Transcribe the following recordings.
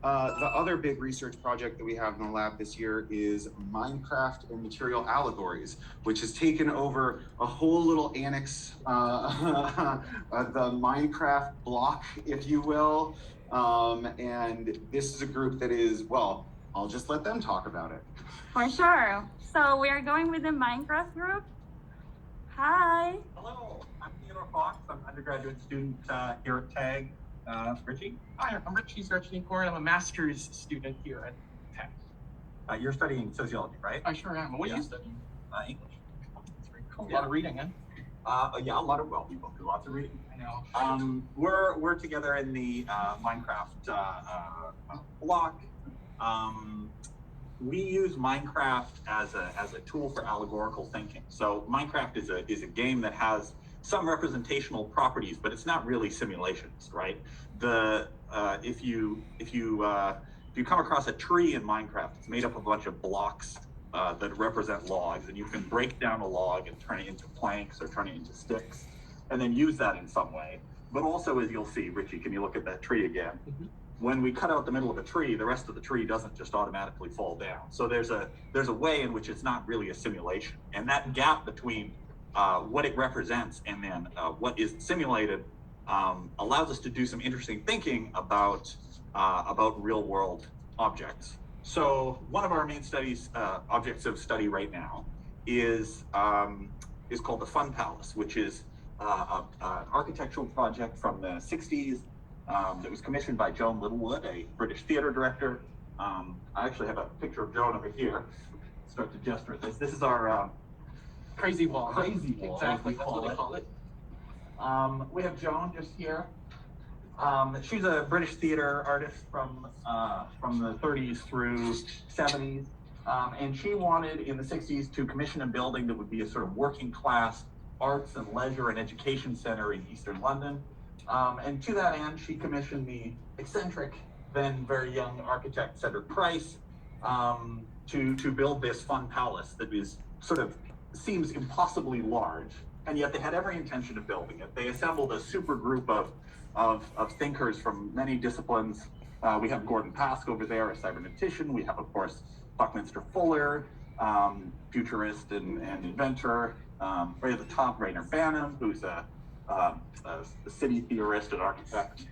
The other big research project that we have in the lab this year is Minecraft and material allegories, which has taken over a whole little annex, the Minecraft BLOC, if you will. And this is a group that is, well, I'll just let them talk about it. For sure. So we are going with the Minecraft group. Hi. Hello, I'm Theodore. I'm an undergraduate student here at TAG. Richy? Hi, I'm Richy Srirachanikorn. I'm a master's student here at TAG. You're studying sociology, right? I sure am. What are you studying? English. That's very cool. A lot of reading, Yeah, a lot of, well, we both do lots of reading. I know. We're together in the Minecraft block. We use Minecraft as a tool for allegorical thinking. So Minecraft is a game that has some representational properties, but it's not really simulations, right? If you come across a tree in Minecraft, it's made up of a bunch of blocks that represent logs, and you can break down a log and turn it into planks or turn it into sticks, and then use that in some way. But also, as you'll see, Richy, can you look at that tree again? Mm-hmm. When we cut out the middle of a tree, the rest of the tree doesn't just automatically fall down. So there's a way in which it's not really a simulation, and that gap between what it represents and then what is simulated allows us to do some interesting thinking about real world objects. So one of our main objects of study right now is called the Fun Palace, which is an architectural project from the 60s that was commissioned by Joan Littlewood, a British theater director. I actually have a picture of Joan over here. Start to gesture at this. This is our crazy wall. Crazy wall. Exactly, that's what they call it. We have Joan just here. She's a British theater artist from the 30s through 70s. And she wanted in the 60s to commission a building that would be a sort of working class arts and leisure and education center in Eastern London. And to that end, she commissioned the eccentric, then very young architect Cedric Price to build this Fun Palace that is sort of seems impossibly large, and yet they had every intention of building it. They assembled a super group of thinkers from many disciplines. We have Gordon Pask over there, a cybernetician. We have, of course, Buckminster Fuller, futurist and inventor. Right at the top, Rainer Banham, who's a city theorist and architect.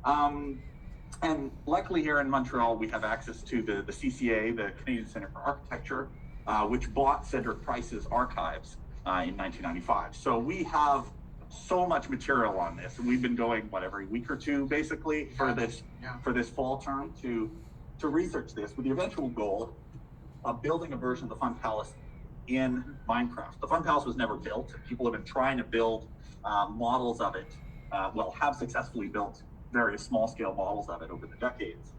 And luckily here in Montreal, we have access to the CCA, the Canadian Centre for Architecture, which bought Cedric Price's archives in 1995. So we have so much material on this, and we've been going, every week or two, basically, for this fall term to research this with the eventual goal of building a version of the Fun Palace in Minecraft. The Fun Palace was never built. People have been trying to build models of it, have successfully built various small-scale models of it over the decades.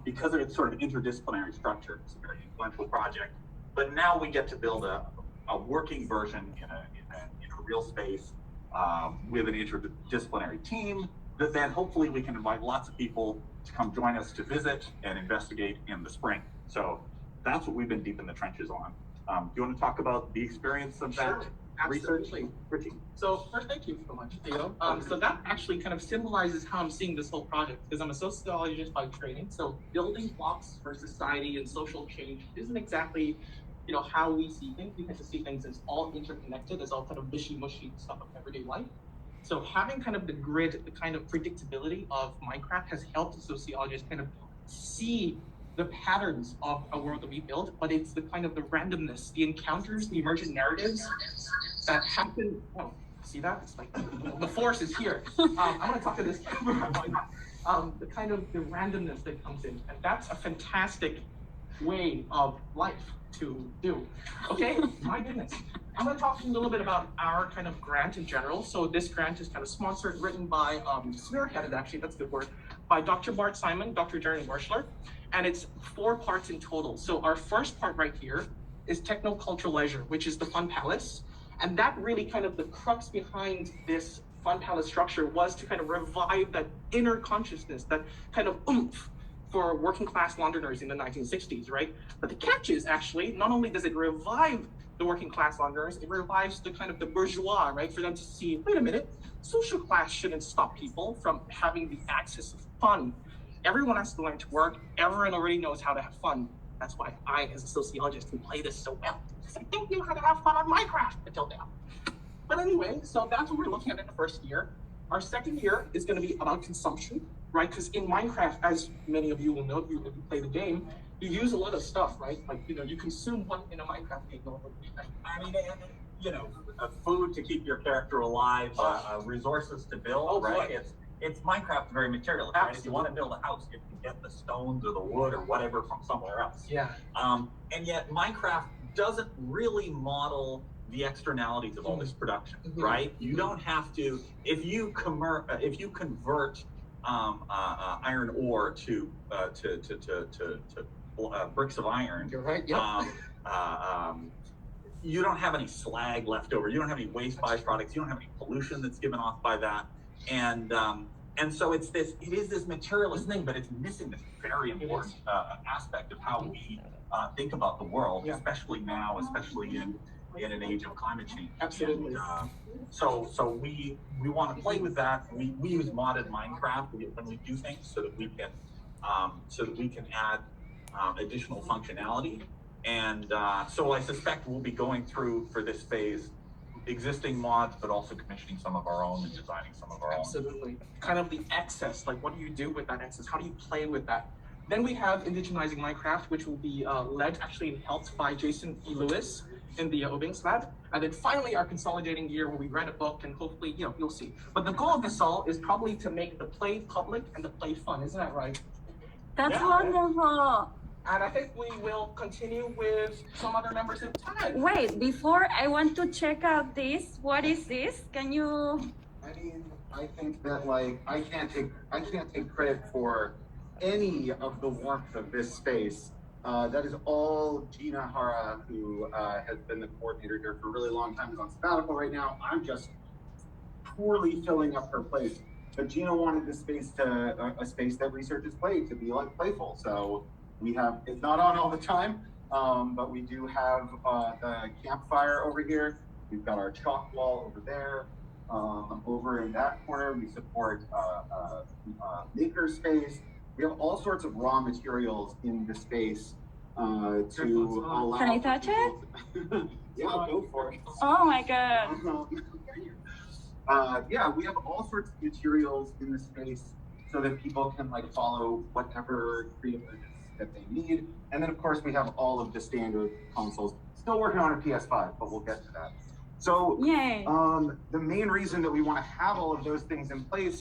Because of its sort of interdisciplinary structure, it's a very influential project. But now we get to build a working version in a real space with an interdisciplinary team that then hopefully we can invite lots of people to come join us to visit and investigate in the spring. So that's what we've been deep in the trenches on. Do you want to talk about the experience of that research? Richy? So first, thank you so much, Theo. So that actually kind of symbolizes how I'm seeing this whole project, because I'm a sociologist by training. So building blocks for society and social change isn't exactly how we see things. We tend to see things as all interconnected, as all kind of mushy stuff of everyday life. So having kind of the grid, the kind of predictability of Minecraft has helped the sociologists kind of see the patterns of a world that we build, but it's the kind of the randomness, the encounters, the emergent narratives that happen. Oh, see that? It's like the force is here. I want to talk to this camera. The kind of the randomness that comes in, and that's a fantastic way of life to do. Okay, my goodness. I'm going to talk to you a little bit about our kind of grant in general. So this grant is kind of sponsored, written by, spearheaded actually, that's the word, by Dr. Bart Simon, Dr. Darren Wershler, and it's 4 parts in total. So our first part right here is techno-cultural leisure, which is the Fun Palace. And that really kind of the crux behind this Fun Palace structure was to kind of revive that inner consciousness, that kind of oomph for working class Londoners in the 1960s, right? But the catch is actually, not only does it revive the working class Londoners, it revives the kind of the bourgeois, right? For them to see, wait a minute, social class shouldn't stop people from having the access of fun Everyone has to learn to work. Everyone already knows how to have fun. That's why I, as a sociologist, can play this so well. Because I don't know how to have fun on Minecraft until now. But anyway, so that's what we're looking at in the first year. Our second year is going to be about consumption, right? Because in Minecraft, as many of you will know if you play the game, you use a lot of stuff, right? Like, you consume one in a Minecraft game. I mean, food to keep your character alive, resources to build, right? It's Minecraft very material, right? If you want to build a house, you can get the stones or the wood or whatever from somewhere else. Yeah. And yet Minecraft doesn't really model the externalities of all this production, right? You don't have to, if you convert iron ore to bricks of iron. You're right. Yep. You don't have any slag left over. You don't have any waste byproducts. You don't have any pollution that's given off by that. And so it is this materialist thing, but it's missing this very important aspect of how we think about the world, especially now, especially in an age of climate change. Absolutely. And, so we want to play with that. We use modded Minecraft when we do things so that we can add additional functionality. And so I suspect we'll be going through for this phase existing mods, but also commissioning some of our own and designing some of our own. Absolutely. Kind of the excess, like what do you do with that excess? How do you play with that? Then we have indigenizing Minecraft, which will be led actually and helped by Jason E. Lewis in the Obings lab. And then finally our consolidating year where we read a book and hopefully, you'll see. But the goal of this all is probably to make the play public and the play fun, isn't that right? That's wonderful. And I think we will continue with some other members of TAG. Wait, before I want to check out this. What is this? Can you? I mean, I think that I can't take credit for any of the warmth of this space. That is all Gina Hara, who has been the coordinator here for a really long time, is on sabbatical right now. I'm just poorly filling up her place. But Gina wanted this space a space that researchers play to be playful. So we have, it's not on all the time, but we do have the campfire over here. We've got our chalk wall over there. Over in that corner, we support maker space. We have all sorts of raw materials in the space to allow. Can I touch it? Yeah, go for it. Oh my god. Yeah, we have all sorts of materials in the space so that people can follow whatever creative that they need. And then of course we have all of the standard consoles. Still working on a PS5, but we'll get to that. So Yay. the main reason that we want to have all of those things in place